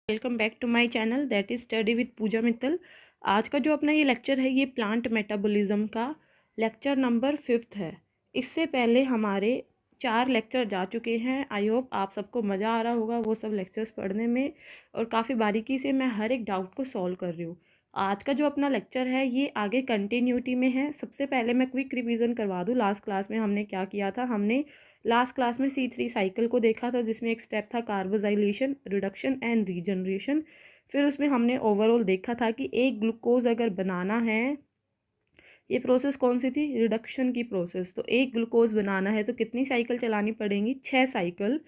Welcome back to my channel that is study with पूजा मित्तल। आज का जो अपना ये लेक्चर है ये प्लांट मेटाबॉलिज्म का लेक्चर नंबर 5 है। इससे पहले हमारे 4 लेक्चर जा चुके हैं। आई होप आप सबको मज़ा आ रहा होगा वो सब लेक्चर्स पढ़ने में, और काफ़ी बारीकी से मैं हर एक डाउट को सॉल्व कर रही हूँ। आज का जो अपना लेक्चर है ये आगे कंटिन्यूटी में है। सबसे पहले मैं क्विक रिवीजन करवा दूँ, लास्ट क्लास में हमने क्या किया था। हमने लास्ट क्लास में C3 साइकिल को देखा था, जिसमें एक स्टेप था कार्बोजाइलेशन, रिडक्शन एंड रीजनरेशन। फिर उसमें हमने ओवरऑल देखा था कि एक ग्लूकोज अगर बनाना है, ये प्रोसेस कौन सी थी, रिडक्शन की प्रोसेस। तो एक ग्लूकोज बनाना है तो कितनी साइकिल चलानी पड़ेंगी, 6 साइकिल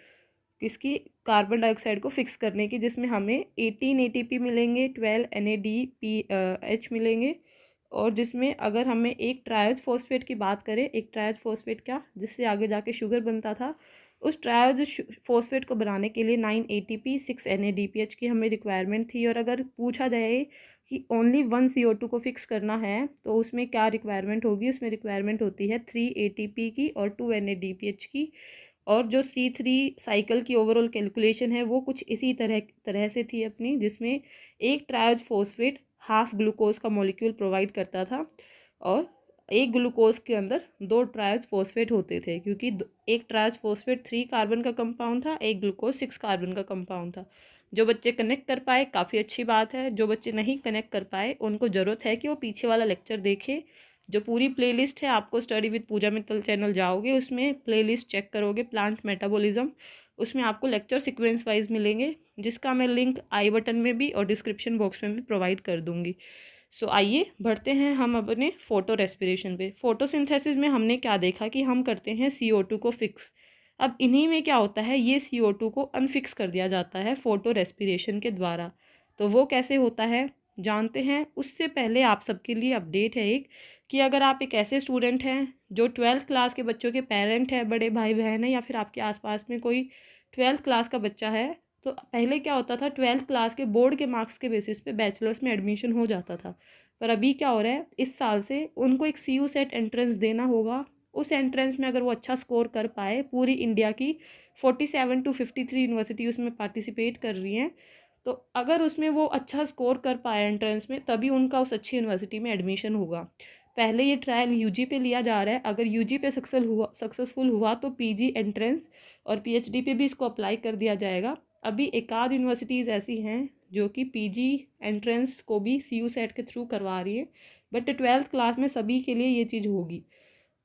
किसकी, कार्बन डाइऑक्साइड को फिक्स करने की, जिसमें हमें 18 ATP मिलेंगे, 12 NADPH मिलेंगे। और जिसमें अगर हमें एक ट्रायोज फॉस्फेट की बात करें, एक ट्रायोज फॉस्फेट क्या, जिससे आगे जाके शुगर बनता था, उस ट्रायोज फॉस्फेट को बनाने के लिए 9 ATP 6 NADPH की हमें रिक्वायरमेंट थी। और अगर पूछा जाए कि ओनली 1 CO2 को फिक्स करना है तो उसमें क्या रिक्वायरमेंट होगी, उसमें रिक्वायरमेंट होती है 3 ATP की और 2 NADPH की। और जो C3 साइकिल की ओवरऑल कैलकुलेशन है वो कुछ इसी तरह से थी अपनी, जिसमें एक ट्रायोज फॉस्फेट हाफ ग्लूकोज का मॉलिक्यूल प्रोवाइड करता था, और एक ग्लूकोज के अंदर 2 ट्रायोज फॉस्फेट होते थे, क्योंकि एक ट्रायोज फॉस्फेट 3 कार्बन का कंपाउंड था, एक ग्लूकोज 6 कार्बन का कंपाउंड था। जो बच्चे कनेक्ट कर पाए काफ़ी अच्छी बात है, जो बच्चे नहीं कनेक्ट कर पाए उनको ज़रूरत है कि वो पीछे वाला लेक्चर देखें। जो पूरी प्लेलिस्ट है, आपको study with Puja Mittal channel जाओगे उसमें प्लेलिस्ट चेक करोगे प्लांट मेटाबॉलिज्म, उसमें आपको लेक्चर सीक्वेंस वाइज मिलेंगे, जिसका मैं लिंक आई बटन में भी और डिस्क्रिप्शन बॉक्स में भी प्रोवाइड कर दूंगी। सो आइए बढ़ते हैं हम अपने फोटो रेस्पिरेशन पे। फोटोसिंथेसिस में हमने क्या देखा कि हम करते हैं CO2 को फिक्स। अब इन्हीं में क्या होता है, ये CO2 को अनफिक्स कर दिया जाता है फोटो रेस्पिरेशन के द्वारा। तो वो कैसे होता है जानते हैं। उससे पहले आप सबके लिए अपडेट है एक, कि अगर आप एक ऐसे स्टूडेंट हैं जो 12th क्लास के बच्चों के पेरेंट हैं, बड़े भाई बहन हैं, या फिर आपके आसपास में कोई 12th क्लास का बच्चा है, तो पहले क्या होता था, 12th क्लास के बोर्ड के मार्क्स के बेसिस पे बैचलर्स में एडमिशन हो जाता था। पर अभी क्या हो रहा है, इस साल से उनको एक CU सेट एंट्रेंस देना होगा। उस एंट्रेंस में अगर वो अच्छा स्कोर कर पाए, पूरी इंडिया की 47 to 53 यूनिवर्सिटी उसमें पार्टिसिपेट कर रही हैं, तो अगर उसमें वो अच्छा स्कोर कर पाए एंट्रेंस में, तभी उनका उस अच्छी यूनिवर्सिटी में एडमिशन होगा। पहले ये ट्रायल UG पे लिया जा रहा है, अगर UG पे सक्सेसफुल हुआ तो PG एंट्रेंस और PhD पे भी इसको अप्लाई कर दिया जाएगा। अभी एक आध यूनिवर्सिटीज़ ऐसी हैं जो कि PG एंट्रेंस को भी CU सेट के थ्रू करवा रही है, बट 12th क्लास में सभी के लिए ये चीज़ होगी।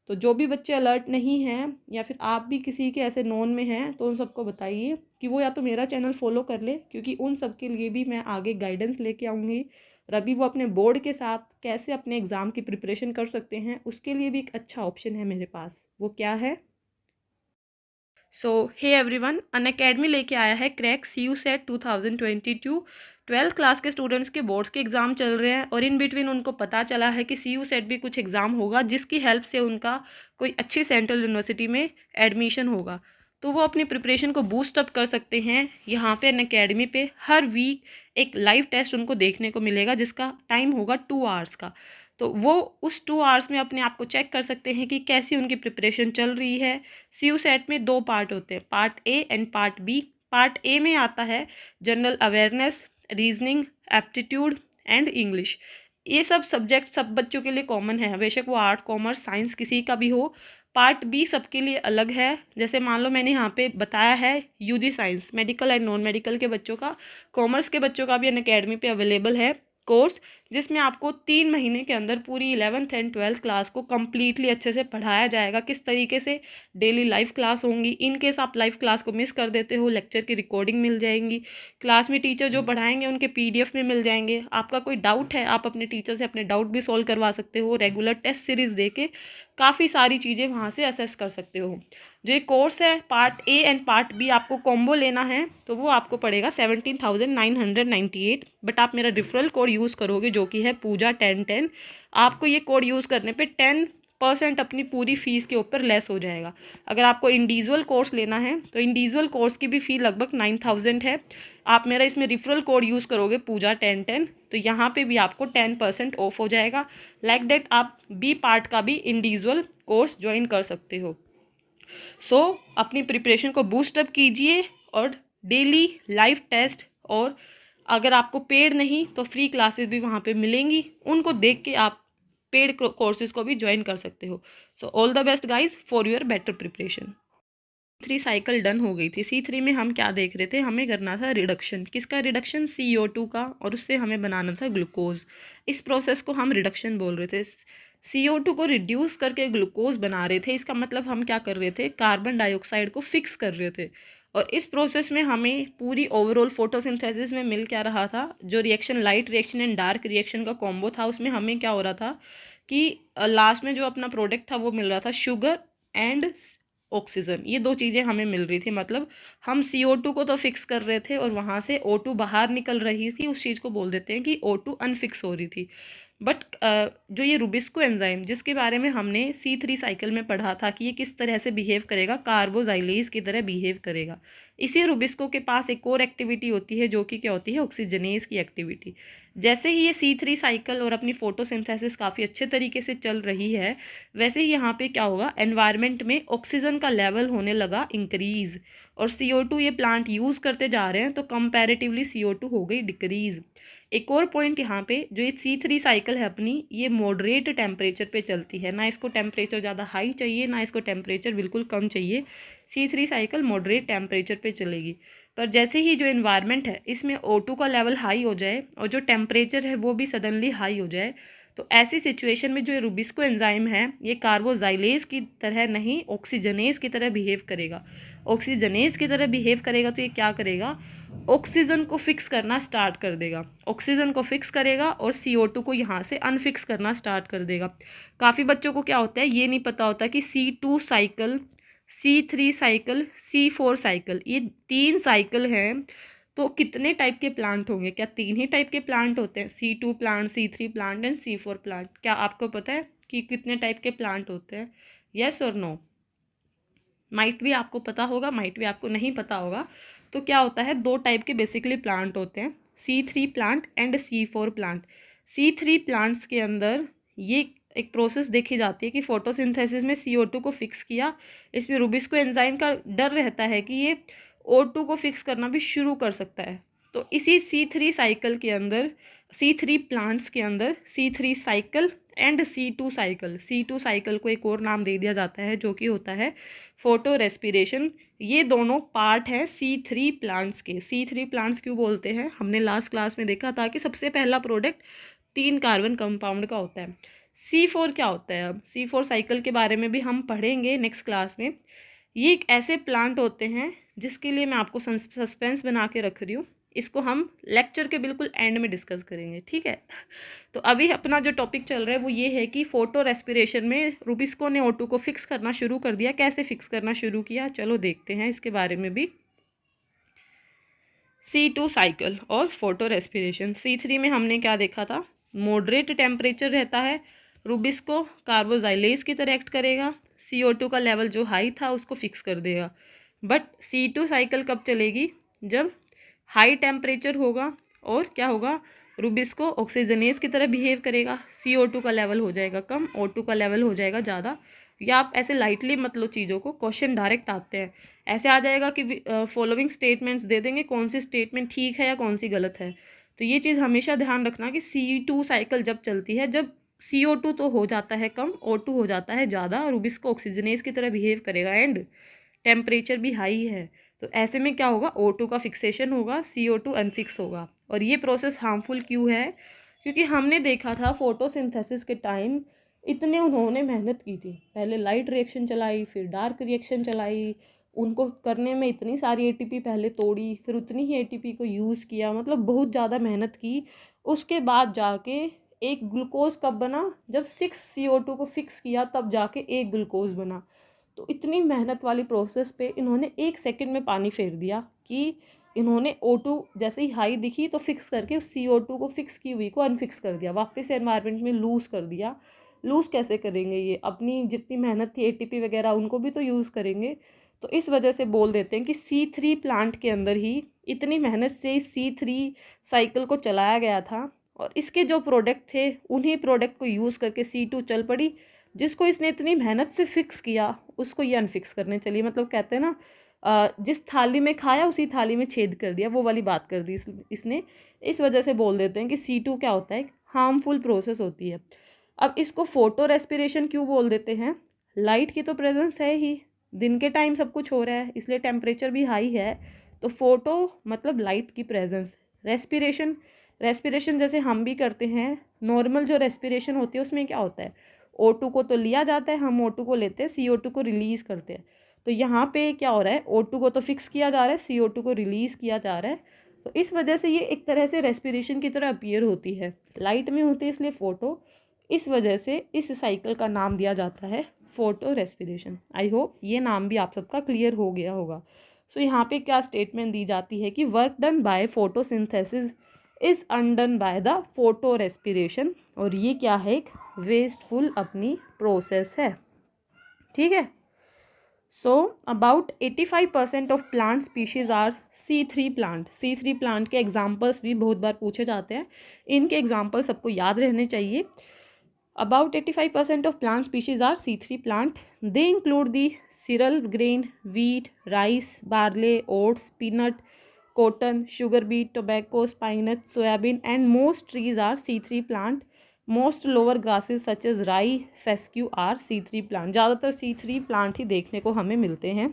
तो जो भी बच्चे अलर्ट नहीं हैं, या फिर आप भी किसी के ऐसे नोन में हैं, तो उन सबको बताइए कि वो या तो मेरा चैनल फॉलो कर ले, क्योंकि उन सब के लिए भी मैं आगे गाइडेंस लेके आऊँगी। और अभी वो अपने बोर्ड के साथ कैसे अपने एग्ज़ाम की प्रिपरेशन कर सकते हैं, उसके लिए भी एक अच्छा ऑप्शन है मेरे पास। वो क्या है, सो हे एवरीवन, अनअकैडमी लेके आया है crack CU set 2022। 12th class के स्टूडेंट्स के बोर्ड्स के एग्ज़ाम चल रहे हैं, और इन बिटवीन उनको पता चला है कि CU सेट भी कुछ एग्ज़ाम होगा, जिसकी हेल्प से उनका कोई अच्छी सेंट्रल यूनिवर्सिटी में एडमिशन होगा। तो वो अपनी प्रिपरेशन को बूस्ट अप कर सकते हैं। यहाँ पे अनअकैडमी पे हर वीक एक लाइव टेस्ट उनको देखने को मिलेगा, जिसका टाइम होगा 2 आवर्स का। तो वो उस 2 आवर्स में अपने आप को चेक कर सकते हैं कि कैसी उनकी प्रिपरेशन चल रही है। CU सेट में 2 पार्ट होते हैं, part A and part B। Part A में आता है general awareness, reasoning, aptitude and English. ये सब सब्जेक्ट सब बच्चों के लिए कॉमन है, बेशक वो आर्ट कॉमर्स साइंस किसी का भी हो। पार्ट B सबके लिए अलग है। जैसे मान लो मैंने यहाँ पे बताया है UG science, medical and non medical के बच्चों का, कॉमर्स के बच्चों का भी अनअकैडमी पे अवेलेबल है कोर्स, जिसमें आपको 3 महीने के अंदर पूरी 11th एंड 12th क्लास को कम्प्लीटली अच्छे से पढ़ाया जाएगा। किस तरीके से डेली लाइव क्लास होंगी, इन केस आप लाइव क्लास को मिस कर देते हो, लेक्चर की रिकॉर्डिंग मिल जाएंगी, क्लास में टीचर जो पढ़ाएंगे उनके PDF में मिल जाएंगे। आपका कोई डाउट है, आप अपने टीचर से अपने डाउट भी सॉल्व करवा सकते हो, रेगुलर टेस्ट सीरीज दे के काफ़ी सारी चीज़ें वहाँ से असेस कर सकते हो। जो ये कोर्स है part A and part B आपको कॉम्बो लेना है, तो वो आपको पड़ेगा 17,998। बट आप मेरा रेफरल कोड यूज़ करोगे जो कि है पूजा 1010। आपको ये कोड यूज़ करने पे 10% अपनी पूरी फ़ीस के ऊपर लेस हो जाएगा। अगर आपको इंडिविजुअल कोर्स लेना है तो इंडिविजुअल कोर्स की भी फ़ी लगभग 9,000 है। आप मेरा इसमें रेफरल कोड यूज़ करोगे पूजा 1010, तो यहाँ पे भी आपको 10% ऑफ हो जाएगा। लाइक दैट आप B पार्ट का भी इंडिविजुअल कोर्स ज्वाइन कर सकते हो। सो अपनी प्रिपरेशन को बूस्ट अप कीजिए, और डेली लाइव टेस्ट और अगर आपको पेड नहीं तो फ्री क्लासेस भी वहाँ पे मिलेंगी, उनको देख के आप पेड कोर्सेज को भी ज्वाइन कर सकते हो। So all the best guys for your better preparation. C3 cycle done हो गई थी। C3 में हम क्या देख रहे थे, हमें करना था रिडक्शन। किसका रिडक्शन? CO2 का, और उससे हमें बनाना था ग्लूकोज। इस प्रोसेस को हम रिडक्शन बोल रहे थे। CO2 को रिड्यूस करके ग्लूकोज बना रहे थे। इसका मतलब हम क्या कर रहे थे, कार्बन डाइऑक्साइड को फिक्स कर रहे थे। और इस प्रोसेस में हमें पूरी ओवरऑल फोटोसिंथेसिस में मिल क्या रहा था, जो reaction light reaction and dark reaction का कॉम्बो था, उसमें हमें क्या हो रहा था कि लास्ट में जो अपना प्रोडक्ट था वो मिल रहा था शुगर एंड ऑक्सीजन। ये दो चीज़ें हमें मिल रही थी। मतलब हम CO2 को तो फिक्स कर रहे थे और वहाँ से O2 बाहर निकल रही थी, उस चीज़ को बोल देते हैं कि O2 अनफिक्स हो रही थी। बट जो ये रुबिस्को एंजाइम, जिसके बारे में हमने C3 साइकिल में पढ़ा था कि ये किस तरह से बिहेव करेगा, कार्बोजाइलेज की तरह बिहेव करेगा। इसी रुबिस्को के पास एक और एक्टिविटी होती है जो कि क्या होती है, ऑक्सीजनेज की एक्टिविटी। जैसे ही ये C3 साइकिल और अपनी फोटोसिंथेसिस काफ़ी अच्छे तरीके से चल रही है, वैसे ही यहाँ पे क्या होगा, एनवायरनमेंट में ऑक्सीजन का लेवल होने लगा इंक्रीज, और CO2 ये प्लांट यूज़ करते जा रहे हैं तो कंपैरेटिवली CO2 हो गई डिक्रीज। एक और पॉइंट यहाँ पे, जो ये C3 साइकिल है अपनी, ये मॉडरेट टेम्परेचर पे चलती है। ना इसको टेम्परेचर ज़्यादा हाई चाहिए, ना इसको टेम्परेचर बिल्कुल कम चाहिए। C3 साइकिल मॉडरेट टेम्परेचर पे चलेगी। पर जैसे ही जो इन्वायरमेंट है इसमें O2 का लेवल हाई हो जाए और जो टेम्परेचर है वो भी सडनली हाई हो जाए, तो ऐसी सिचुएशन में जो रुबिस्को एंजाइम है ये कार्बोजाइलेज की तरह नहीं, ऑक्सीजनेज की तरह बिहेव करेगा। ऑक्सीजनेज की तरह बिहेव करेगा तो ये क्या करेगा, ऑक्सीजन को फिक्स करना स्टार्ट कर देगा। ऑक्सीजन को फिक्स करेगा और CO2 को यहाँ से अनफिक्स करना स्टार्ट कर देगा। काफ़ी बच्चों को क्या होता है, ये नहीं पता होता कि C2 cycle, C3 cycle, C4 cycle, ये 3 साइकिल हैं। तो कितने टाइप के प्लांट होंगे? क्या 3 ही टाइप के प्लांट होते हैं? C2 plant, C3 plant and C4 plant. क्या आपको पता है कि कितने टाइप के प्लांट होते हैं? येस और नो? माइट भी आपको पता होगा, माइट भी आपको नहीं पता होगा। तो क्या होता है, 2 टाइप के बेसिकली प्लांट होते हैं, C3 plant and C4 plant. C3 plants के अंदर ये एक प्रोसेस देखी जाती है कि फोटोसिंथेसिस में CO2 को फिक्स किया, इसमें रुबिस्को एंजाइम का डर रहता है कि ये O2 को फिक्स करना भी शुरू कर सकता है। तो इसी C3 साइकिल के अंदर, C3 प्लांट्स के अंदर C3 cycle and C2 cycle, C2 cycle को एक और नाम दे दिया जाता है जो कि होता है फोटो रेस्पिरेशन। ये दोनों पार्ट हैं C3 प्लांट्स के। C3 प्लांट्स क्यों बोलते हैं, हमने लास्ट क्लास में देखा था कि सबसे पहला प्रोडक्ट 3 कार्बन कंपाउंड का होता है। C4 क्या होता है? अब C4 साइकिल के बारे में भी हम पढ़ेंगे नेक्स्ट क्लास में। ये एक ऐसे प्लांट होते हैं जिसके लिए मैं आपको सस्पेंस बना के रख रही हूँ, इसको हम लेक्चर के बिल्कुल एंड में डिस्कस करेंगे, ठीक है। तो अभी अपना जो टॉपिक चल रहा है वो ये है कि फोटो रेस्पिरेशन में रुबिस्को ने O2 को फिक्स करना शुरू कर दिया। कैसे फिक्स करना शुरू किया, चलो देखते हैं इसके बारे में भी। C2 साइकिल और फोटो रेस्पिरेशन। C3 में हमने क्या देखा था, मॉडरेट टेम्परेचर रहता है, रुबिस्को कार्बोजाइलेज की तरह एक्ट करेगा, CO2 का लेवल जो हाई था उसको फिक्स कर देगा। बट C2 साइकिल कब चलेगी, जब हाई टेम्परेचर होगा और क्या होगा, रुबिस्को ऑक्सीजनेज की तरह बिहेव करेगा, CO2 का लेवल हो जाएगा कम, O2 का लेवल हो जाएगा ज़्यादा। या आप ऐसे लाइटली मत लो चीज़ों को, क्वेश्चन डायरेक्ट आते हैं। ऐसे आ जाएगा कि फॉलोइंग स्टेटमेंट्स दे देंगे, कौन सी स्टेटमेंट ठीक है या कौन सी गलत है। तो ये चीज़ हमेशा ध्यान रखना कि C2 साइकिल जब चलती है, जब CO2 तो हो जाता है कम, O2 हो जाता है ज़्यादा, और रुबिस्को ऑक्सीजनेज की तरह बिहेव करेगा एंड टेम्परेचर भी हाई है, तो ऐसे में क्या होगा, O2 का फिक्सेशन होगा, CO2 अनफिक्स होगा। और ये प्रोसेस हार्मफुल क्यों है, क्योंकि हमने देखा था फोटोसिंथेसिस के टाइम इतने उन्होंने मेहनत की थी, पहले लाइट रिएक्शन चलाई, फिर डार्क रिएक्शन चलाई, उनको करने में इतनी सारी ATP पहले तोड़ी, फिर उतनी ही ATP को यूज़ किया, मतलब बहुत ज़्यादा मेहनत की। उसके बाद जाके एक ग्लूकोज कब बना, जब 6 CO2 को फिक्स किया तब जाके एक ग्लूकोज बना। तो इतनी मेहनत वाली प्रोसेस पे इन्होंने 1 सेकंड में पानी फेर दिया कि इन्होंने O2 जैसे ही हाई दिखी तो फिक्स करके CO2 को फिक्स की हुई को अनफिक्स कर दिया, वापस से एनवायरनमेंट में लूज़ कर दिया। लूज़ कैसे करेंगे, ये अपनी जितनी मेहनत थी ATP वगैरह उनको भी तो यूज़ करेंगे। तो इस वजह से बोल देते हैं कि C3 प्लांट के अंदर ही इतनी मेहनत से C3 साइकिल को चलाया गया था, और इसके जो प्रोडक्ट थे उन्हीं प्रोडक्ट को यूज़ करके C2 चल पड़ी। जिसको इसने इतनी मेहनत से फिक्स किया उसको ये अनफिक्स करने चली। मतलब कहते हैं ना, जिस थाली में खाया उसी थाली में छेद कर दिया, वो वाली बात कर दी इसने। इस वजह से बोल देते हैं कि C2 क्या होता है, एक हार्मफुल प्रोसेस होती है। अब इसको फोटो रेस्पिरेशन क्यों बोल देते हैं, लाइट की तो प्रेजेंस है ही, दिन के टाइम सब कुछ हो रहा है इसलिए टेम्परेचर भी हाई है, तो फोटो मतलब लाइट की प्रेजेंस। रेस्पिरेशन जैसे हम भी करते हैं, नॉर्मल जो रेस्पिरेशन होती है उसमें क्या होता है, O2 को तो लिया जाता है, हम O2 को लेते हैं, CO2 को रिलीज़ करते हैं। तो यहाँ पे क्या हो रहा है, O2 को तो फिक्स किया जा रहा है, CO2 को रिलीज़ किया जा रहा है। तो इस वजह से ये एक तरह से रेस्पिरेशन की तरह अपीयर होती है, लाइट में होती है इसलिए फ़ोटो, इस वजह से इस साइकिल का नाम दिया जाता है फोटो रेस्पिरेशन। आई होप ये नाम भी आप सबका क्लियर हो गया होगा। सो यहाँ पे क्या स्टेटमेंट दी जाती है कि work done by photosynthesis is undone by the photo respiration, और ये क्या है, एक वेस्टफुल अपनी प्रोसेस है। ठीक है। So about 85% of plant species are C3 plant. C3 plant के एग्जाम्पल्स भी बहुत बार पूछे जाते हैं, इनके एग्जाम्पल सबको याद रहने चाहिए। About 85% of plant species are C3 plant. They include the cereal grain, wheat, rice, barley, oats, peanut, cotton, sugar beet, tobacco, spinach, soybean, and most trees are C3 plant. Most lower grasses such as rye, fescue are C3 plant. ज़्यादातर C3 plant ही देखने को हमें मिलते हैं।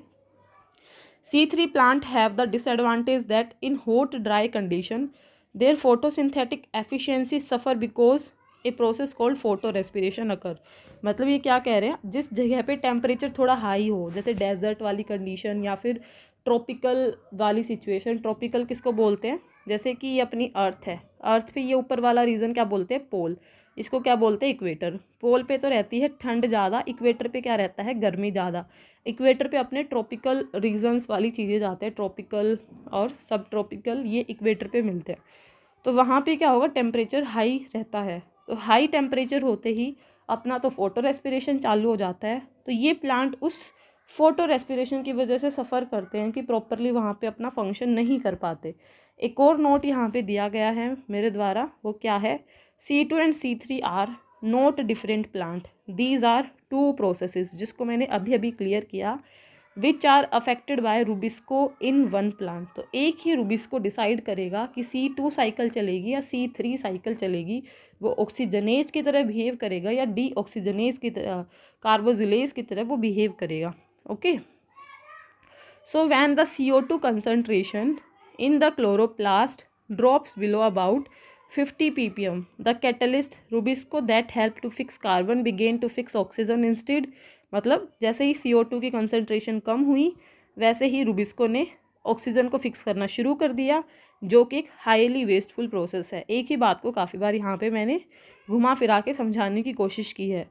C3 plant have the disadvantage that in hot dry condition their photosynthetic efficiency suffer because a process called photorespiration occur. मतलब ये क्या कह रहे हैं, जिस जगह पे टेम्परेचर थोड़ा हाई हो, जैसे डेजर्ट वाली कंडीशन या फिर ट्रॉपिकल वाली सिचुएशन। ट्रॉपिकल किसको बोलते हैं, जैसे कि ये अपनी अर्थ है, अर्थ पे ये ऊपर वाला रीजन क्या बोलते हैं, पोल, इसको क्या बोलते हैं, इक्वेटर। पोल पे तो रहती है ठंड ज़्यादा, इक्वेटर पे क्या रहता है, गर्मी ज़्यादा। इक्वेटर पे अपने ट्रॉपिकल रीजन्स वाली चीज़ें जाते हैं, ट्रॉपिकल और सब ट्रॉपिकल, ये इक्वेटर पे मिलते हैं। तो वहाँ पे क्या होगा, टेम्परेचर हाई रहता है, तो हाई टेम्परेचर होते ही अपना तो फोटो रेस्पिरेशन चालू हो जाता है। तो ये प्लांट उस फोटो रेस्पिरेशन की वजह से सफ़र करते हैं कि प्रॉपरली वहाँ पे अपना फंक्शन नहीं कर पाते। एक और नोट यहाँ पे दिया गया है मेरे द्वारा, वो क्या है, C2 and C3 are not different plant, these are two processes, जिसको मैंने अभी अभी क्लियर किया, which are affected by rubisco in one plant. तो एक ही रूबिस्को डिसाइड करेगा कि C2 साइकिल चलेगी या C3 साइकिल चलेगी, वो ऑक्सीजनेज की तरह बिहेव करेगा या डी ऑक्सीजनेज की तरह, कार्बोजिलेज की तरह वो बिहेव करेगा। Okay. So when the CO2 concentration in the chloroplast drops below about 50 ppm, the catalyst Rubisco that help to fix carbon began to fix oxygen instead। मतलब जैसे ही CO2 की कंसनट्रेशन कम हुई वैसे ही रूबिस्को ने ऑक्सीजन को fix करना शुरू कर दिया, जो कि एक हाईली वेस्टफुल प्रोसेस है। एक ही बात को काफ़ी बार यहाँ पे मैंने घुमा फिरा के समझाने की कोशिश की है।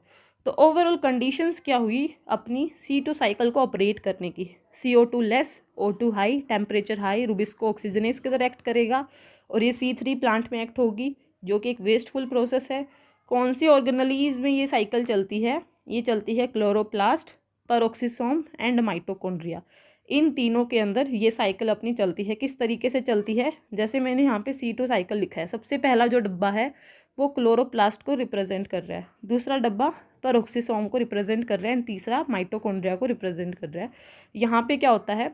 तो ओवरऑल कंडीशंस क्या हुई अपनी C2 साइकिल को ऑपरेट करने की, CO2 less, O2 high, temperature high, rubisco oxygenase की तरह एक्ट करेगा, और ये C3 प्लांट में एक्ट होगी, जो कि एक वेस्टफुल प्रोसेस है। कौन सी ऑर्गेनेलीज में ये साइकिल चलती है, ये चलती है क्लोरोप्लास्ट, पेरोक्सिसोम एंड माइटोकॉन्ड्रिया। इन तीनों के अंदर ये साइकिल अपनी चलती है। किस तरीके से चलती है, जैसे मैंने यहाँ पे C2 साइकिल लिखा है, सबसे पहला जो डब्बा है वो क्लोरोप्लास्ट को रिप्रेजेंट कर रहा है, दूसरा डब्बा पेरोक्सिसोम को रिप्रेजेंट कर रहा है, एंड तीसरा माइटोकॉन्ड्रिया को रिप्रेजेंट कर रहा है। यहाँ पे क्या होता है,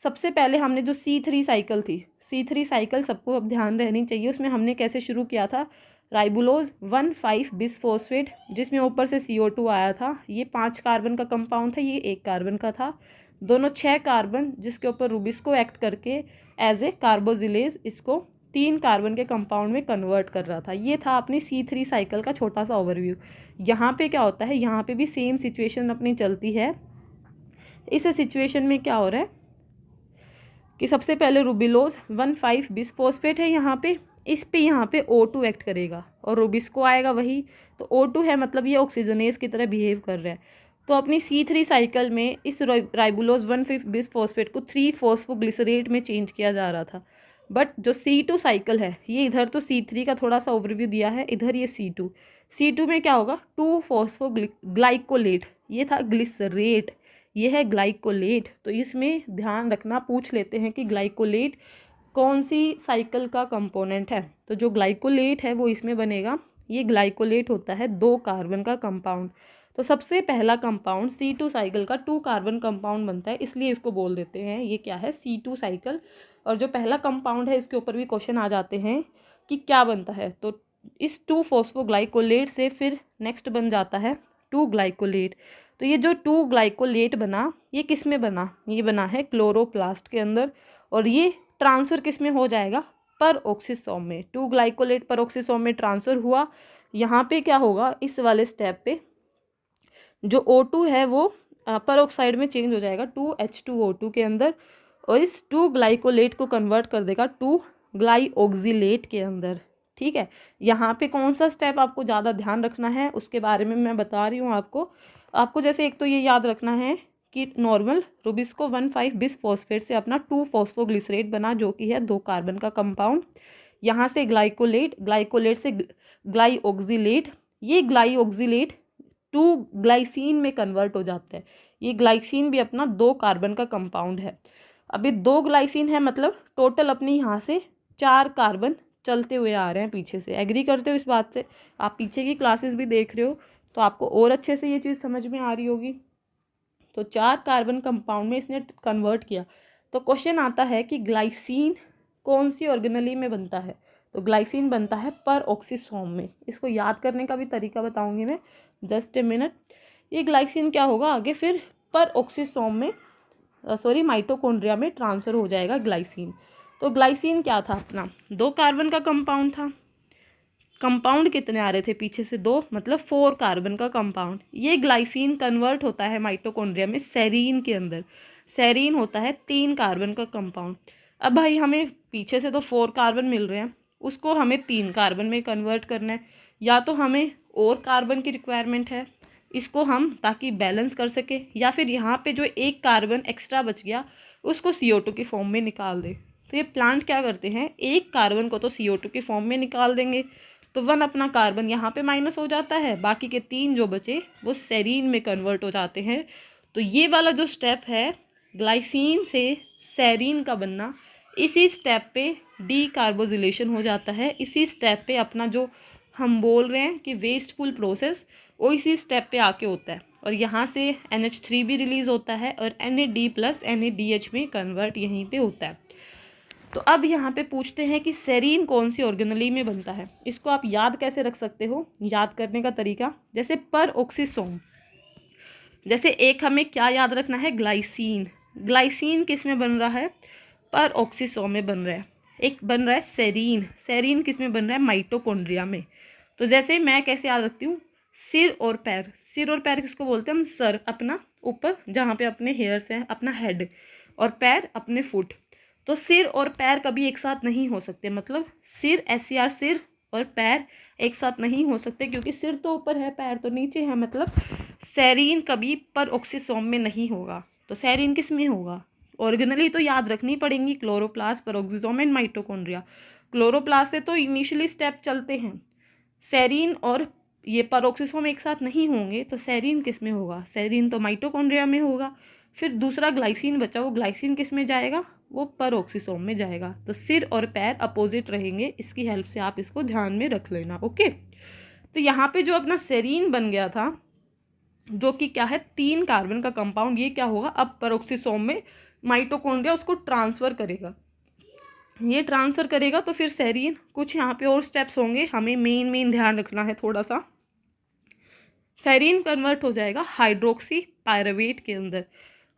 सबसे पहले हमने जो C3 साइकिल थी, C3 साइकिल सबको अब ध्यान रहनी चाहिए, उसमें हमने कैसे शुरू किया था, राइबुलोज 1,5 बिसफॉस्फेट, जिसमें ऊपर से CO2 आया था, ये 5 कार्बन का कंपाउंड था, ये 1 कार्बन का था, दोनों 6 कार्बन, जिसके ऊपर रूबिस्को एक्ट करके एज ए कार्बोजिलेज इसको 3 कार्बन के कंपाउंड में कन्वर्ट कर रहा था। ये था अपनी C3 साइकिल का छोटा सा ओवरव्यू। यहाँ पे क्या होता है, यहाँ पे भी सेम सिचुएशन अपनी चलती है। इस सिचुएशन में क्या हो रहा है कि सबसे पहले रूबिलोज 1,5 बिसफॉस्फेट है यहाँ पे, इस पे यहाँ पे O2 एक्ट करेगा और रूबिस्को आएगा वही, तो O2 है मतलब ये ऑक्सीजनेज की तरह बिहेव कर रहा है। तो अपनी C3 साइकिल में इस राइबुलोज 1,5 बिसफॉस्फेट को 3 फॉस्फोग्लिसरेट में चेंज किया जा रहा था। बट जो C2 साइकिल है, ये इधर तो C3 का थोड़ा सा ओवरव्यू दिया है, इधर ये C2 में क्या होगा, 2 फॉस्फोग्लाइकोलेट, ये था ग्लिसरेट, ये है ग्लाइकोलेट। तो इसमें ध्यान रखना, पूछ लेते हैं कि ग्लाइकोलेट कौन सी साइकिल का कंपोनेंट है, तो जो ग्लाइकोलेट है वो इसमें बनेगा, ये ग्लाइकोलेट होता है 2 कार्बन का कंपाउंड। तो सबसे पहला कंपाउंड C2 साइकिल का 2 कार्बन कंपाउंड बनता है, इसलिए इसको बोल देते हैं ये क्या है, C2 साइकिल। और जो पहला कंपाउंड है इसके ऊपर भी क्वेश्चन आ जाते हैं कि क्या बनता है। तो इस 2 फॉस्फोग्लाइकोलेट से फिर नेक्स्ट बन जाता है 2 ग्लाइकोलेट। तो ये जो 2 ग्लाइकोलेट बना, ये किस में बना, ये बना है क्लोरोप्लास्ट के अंदर। और ये ट्रांसफ़र किस में हो जाएगा, पर ऑक्सीसोम में। 2 ग्लाइकोलेट पर ऑक्सीसोम में ट्रांसफ़र हुआ। यहाँ पे क्या होगा, इस वाले स्टेप पे जो O2 है वो पर ऑक्साइड में चेंज हो जाएगा 2H2O2 के अंदर, और इस 2 ग्लाइकोलेट को कन्वर्ट कर देगा 2 ग्लाइऑक्सिलेट के अंदर। ठीक है, यहाँ पे कौन सा स्टेप आपको ज़्यादा ध्यान रखना है उसके बारे में मैं बता रही हूँ आपको जैसे एक तो ये याद रखना है कि नॉर्मल रुबिस्को 1,5 बिस फॉस्फेट से अपना 2 फॉस्फोग्लिसरेट बना, जो कि है 2 कार्बन का कंपाउंड। यहाँ से ग्लाइकोलेट से ग्लाइऑक्सिलेट, ये ग्लाइऑक्सिलेट 2 ग्लाइसिन में कन्वर्ट हो जाता है। ये ग्लाइसिन भी अपना 2 कार्बन का कंपाउंड है। अभी 2 ग्लाइसिन है, मतलब टोटल अपने यहाँ से 4 कार्बन चलते हुए आ रहे हैं पीछे से। एग्री करते हो इस बात से? आप पीछे की क्लासेस भी देख रहे हो तो आपको और अच्छे से ये चीज़ समझ में आ रही होगी। तो 4 कार्बन कंपाउंड में इसने कन्वर्ट किया। तो क्वेश्चन आता है कि ग्लाइसिन कौन सी ऑर्गेनली में बनता है, तो ग्लाइसिन बनता है पर ऑक्सीसोम में। इसको याद करने का भी तरीका बताऊंगी मैं, जस्ट ए मिनट। ये ग्लाइसिन क्या होगा आगे फिर पर ऑक्सीसोम में माइटोकॉन्ड्रिया में ट्रांसफ़र हो जाएगा ग्लाइसिन। तो ग्लाइसिन क्या था अपना, 2 कार्बन का कंपाउंड था। कंपाउंड कितने आ रहे थे पीछे से, 2, मतलब 4 कार्बन का कंपाउंड। ये ग्लाइसिन कन्वर्ट होता है माइटोकॉन्ड्रिया में सेरीन के अंदर। सेरीन होता है 3 कार्बन का कंपाउंड। अब भाई हमें पीछे से तो 4 कार्बन मिल रहे हैं, उसको हमें 3 कार्बन में कन्वर्ट करना है। या तो हमें और कार्बन की रिक्वायरमेंट है इसको हम ताकि बैलेंस कर सके, या फिर यहाँ पे जो 1 कार्बन एक्स्ट्रा बच गया उसको CO2 की फॉर्म में निकाल दे। तो ये प्लांट क्या करते हैं, 1 कार्बन को तो CO2 की फॉर्म में निकाल देंगे, तो 1 अपना कार्बन यहाँ पे माइनस हो जाता है, बाकी के 3 जो बचे वो सेरीन में कन्वर्ट हो जाते हैं। तो ये वाला जो स्टेप है ग्लाइसिन से सेरीन का बनना, इसी स्टेप पे डीकार्बोजिलेशन हो जाता है। इसी स्टेप पे अपना जो हम बोल रहे हैं कि वेस्टफुल प्रोसेस, वो इसी स्टेप पे आके होता है। और यहाँ से NH3 भी रिलीज़ होता है और NAD+ NADH में कन्वर्ट यहीं पे होता है। तो अब यहाँ पे पूछते हैं कि सेरीन कौन सी ऑर्गेनली में बनता है। इसको आप याद कैसे रख सकते हो, याद करने का तरीका जैसे पर ऑक्सीसोम, जैसे एक हमें क्या याद रखना है, ग्लाइसिन। ग्लाइसिन किस में बन रहा है, पर ऑक्सीसोम में बन रहा है। एक बन रहा है सेरीन, सेरीन किस में बन रहा है, माइटोकॉन्ड्रिया में। तो जैसे मैं कैसे याद रखती हूँ, सिर और पैर। सिर और पैर किसको बोलते हैं हम, सर अपना ऊपर जहाँ पे अपने हेयर्स हैं, अपना हेड, और पैर अपने फुट। तो सिर और पैर कभी एक साथ नहीं हो सकते, मतलब सिर SCR सिर और पैर एक साथ नहीं हो सकते, क्योंकि सिर तो ऊपर है पैर तो नीचे है। मतलब सेरीन कभी पर ऑक्सीसोम में नहीं होगा। तो सेरीन किस में होगा, ऑर्गेनली तो याद रखनी पड़ेंगी, chloroplast, peroxisome and mitochondria. Chloroplast से तो इनिशियली स्टेप चलते हैं, सेरीन और ये पेरोक्सिसोम एक साथ नहीं होंगे, तो सेरीन किस में होगा, सेरीन तो माइटोकॉन्ड्रिया में होगा। फिर दूसरा ग्लाइसिन बचा, वो ग्लाइसिन किस में जाएगा, वो पेरोक्सिसोम में जाएगा। तो सिर और पैर अपोजिट रहेंगे, इसकी हेल्प से आप इसको ध्यान में रख लेना। ओके, तो यहाँ पे जो अपना सेरीन बन गया था, जो कि क्या है 3 कार्बन का कंपाउंड, ये क्या होगा अब पेरोक्सिसोम में माइटोकॉन्ड्रिया उसको ट्रांसफ़र करेगा। ये ट्रांसफ़र करेगा तो फिर सेरीन, कुछ यहाँ पे और स्टेप्स होंगे, हमें मेन ध्यान रखना है थोड़ा सा। सेरीन कन्वर्ट हो जाएगा हाइड्रोक्सी पायरुवेट के अंदर।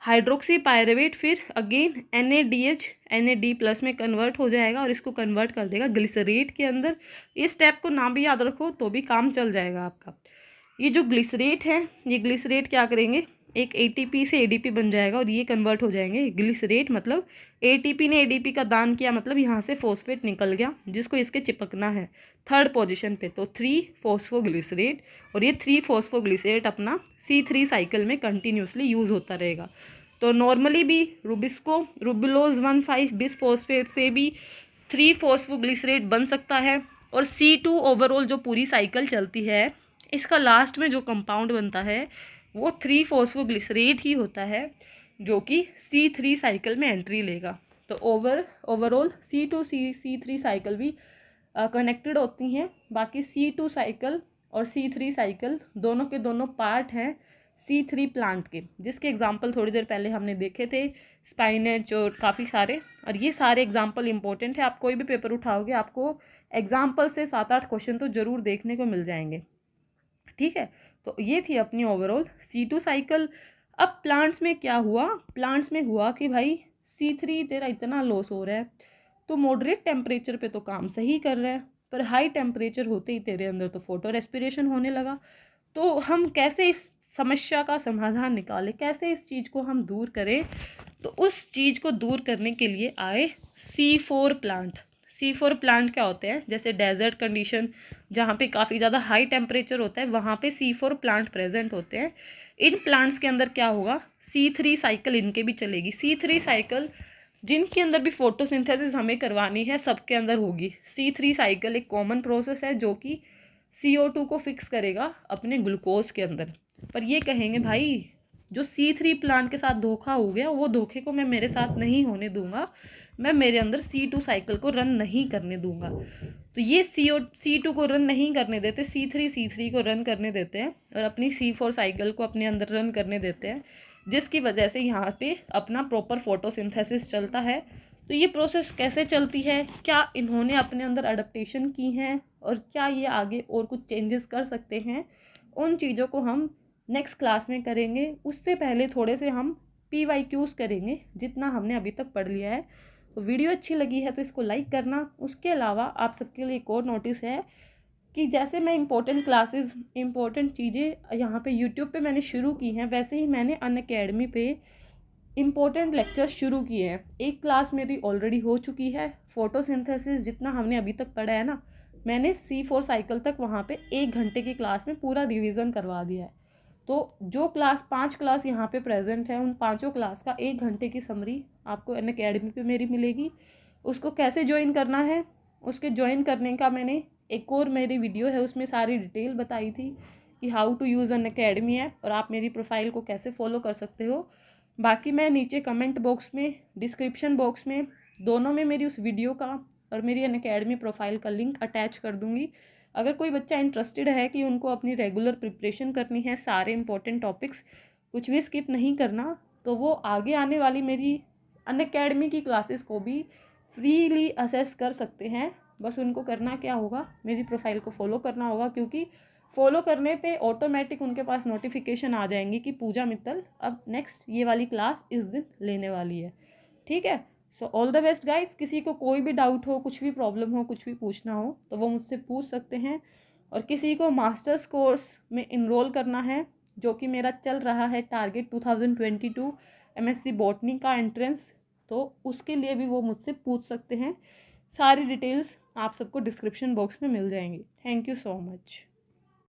हाइड्रोक्सी पायरुवेट फिर अगेन NAD+ में कन्वर्ट हो जाएगा और इसको कन्वर्ट कर देगा ग्लिसरेट के अंदर। इस स्टेप को ना भी याद रखो तो भी काम चल जाएगा आपका। ये जो ग्लिसरेट है, ये ग्लिसरेट क्या करेंगे, एक ATP से ADP बन जाएगा और ये कन्वर्ट हो जाएंगे ग्लिसरेट। मतलब ATP ने ADP का दान किया, मतलब यहाँ से फॉस्फेट निकल गया जिसको इसके चिपकना है 3rd पोजीशन पे, तो 3 फॉस्फोग्लिसरेट। और ये 3 फॉस्फोग्लिसरेट अपना C3 साइकिल में कंटिन्यूसली यूज़ होता रहेगा। तो नॉर्मली भी रुबिलोज 1,5 बिस फॉस्फेट से भी 3 फॉस्फोग्लिसरेट बन सकता है। और C2 ओवरऑल जो पूरी साइकिल चलती है, इसका लास्ट में जो कंपाउंड बनता है वो 3 फॉस्फोग्लिसरेट ही होता है, जो कि C3 साइकिल में एंट्री लेगा। तो ओवरऑल C2 C3 साइकिल भी कनेक्टेड होती हैं। बाकी C2 साइकिल और C3 साइकिल दोनों के दोनों पार्ट हैं C3 प्लांट के, जिसके एग्जाम्पल थोड़ी देर पहले हमने देखे थे, स्पाइनेच और काफ़ी सारे। और ये सारे एग्जाम्पल इंपॉर्टेंट है, आप कोई भी पेपर उठाओगे आपको एग्जाम्पल से 7-8 क्वेश्चन तो ज़रूर देखने को मिल जाएंगे। ठीक है, तो ये थी अपनी ओवरऑल C2 साइकिल। अब प्लांट्स में क्या हुआ, प्लांट्स में हुआ कि भाई C3 तेरा इतना लॉस हो रहा है, तो मॉडरेट टेम्परेचर पे तो काम सही कर रहा है, पर हाई टेम्परेचर होते ही तेरे अंदर तो फोटो रेस्पिरेशन होने लगा। तो हम कैसे इस समस्या का समाधान निकालें, कैसे इस चीज़ को हम दूर करें? तो उस चीज़ को दूर करने के लिए आए C4 प्लांट। C4 प्लांट क्या होते हैं, जैसे डेजर्ट कंडीशन जहाँ पे काफ़ी ज़्यादा हाई टेम्परेचर होता है वहाँ पे C4 प्लांट प्रेजेंट होते हैं। इन प्लांट्स के अंदर क्या होगा, C3 साइकिल इनके भी चलेगी। C3 साइकिल जिनके अंदर भी फोटोसिंथेसिस हमें करवानी है सबके अंदर होगी। C3 साइकिल एक कॉमन प्रोसेस है जो कि CO2 को फिक्स करेगा अपने ग्लूकोज के अंदर। पर ये कहेंगे भाई जो C3 प्लांट के साथ धोखा हो गया वो धोखे को मैं मेरे साथ नहीं होने दूंगा, मैं मेरे अंदर C2 साइकिल को रन नहीं करने दूंगा। तो ये C2 को रन नहीं करने देते, C3 को रन करने देते हैं और अपनी C4 साइकिल को अपने अंदर रन करने देते हैं, जिसकी वजह से यहाँ पे अपना प्रॉपर फोटोसिंथेसिस चलता है। तो ये प्रोसेस कैसे चलती है, क्या इन्होंने अपने अंदर अडेप्टेशन की हैं और क्या ये आगे और कुछ चेंजेस कर सकते हैं, उन चीज़ों को हम नेक्स्ट क्लास में करेंगे। उससे पहले थोड़े से हम PYQs करेंगे जितना हमने अभी तक पढ़ लिया है। तो वीडियो अच्छी लगी है तो इसको लाइक करना। उसके अलावा आप सबके लिए एक और नोटिस है कि जैसे मैं इंपॉर्टेंट क्लासेस, इंपॉर्टेंट चीज़ें यहाँ पे यूट्यूब पे मैंने शुरू की हैं, वैसे ही मैंने अनअकैडमी पे इंपॉर्टेंट लेक्चर्स शुरू किए हैं। एक क्लास मेरी ऑलरेडी हो चुकी है, फोटोसिंथेसिस जितना हमने अभी तक पढ़ा है ना, मैंने C4 साइकिल तक वहाँ पे 1 घंटे की क्लास में पूरा रिवीजन करवा दिया है। तो जो 5 क्लास यहाँ पे प्रेजेंट है, उन 5 क्लास का 1 घंटे की समरी आपको अनअकैडमी पे मेरी मिलेगी। उसको कैसे ज्वाइन करना है, उसके ज्वाइन करने का मैंने एक और मेरी वीडियो है उसमें सारी डिटेल बताई थी कि how to use Unacademy app और आप मेरी प्रोफाइल को कैसे फॉलो कर सकते हो। बाकी मैं नीचे कमेंट बॉक्स में, डिस्क्रिप्शन बॉक्स में, दोनों में मेरी उस वीडियो का और मेरी अनअकैडमी प्रोफाइल का लिंक अटैच कर दूँगी। अगर कोई बच्चा इंटरेस्टेड है कि उनको अपनी रेगुलर प्रिपरेशन करनी है, सारे इंपॉर्टेंट टॉपिक्स कुछ भी स्किप नहीं करना, तो वो आगे आने वाली मेरी अनअकैडमी की क्लासेस को भी फ्रीली असेस कर सकते हैं। बस उनको करना क्या होगा, मेरी प्रोफाइल को फॉलो करना होगा, क्योंकि फॉलो करने पे ऑटोमेटिक उनके पास नोटिफिकेशन आ जाएंगी कि पूजा मित्तल अब नेक्स्ट ये वाली क्लास इस दिन लेने वाली है। ठीक है, so all the best guys. किसी को कोई भी डाउट हो, कुछ भी प्रॉब्लम हो, कुछ भी पूछना हो तो वो मुझसे पूछ सकते हैं। और किसी को मास्टर्स कोर्स में इनरोल करना है जो कि मेरा चल रहा है टारगेट 2022 MSc बॉटनी का एंट्रेंस, तो उसके लिए भी वो मुझसे पूछ सकते हैं। सारी डिटेल्स आप सबको डिस्क्रिप्शन बॉक्स में मिल जाएंगी। Thank you so much.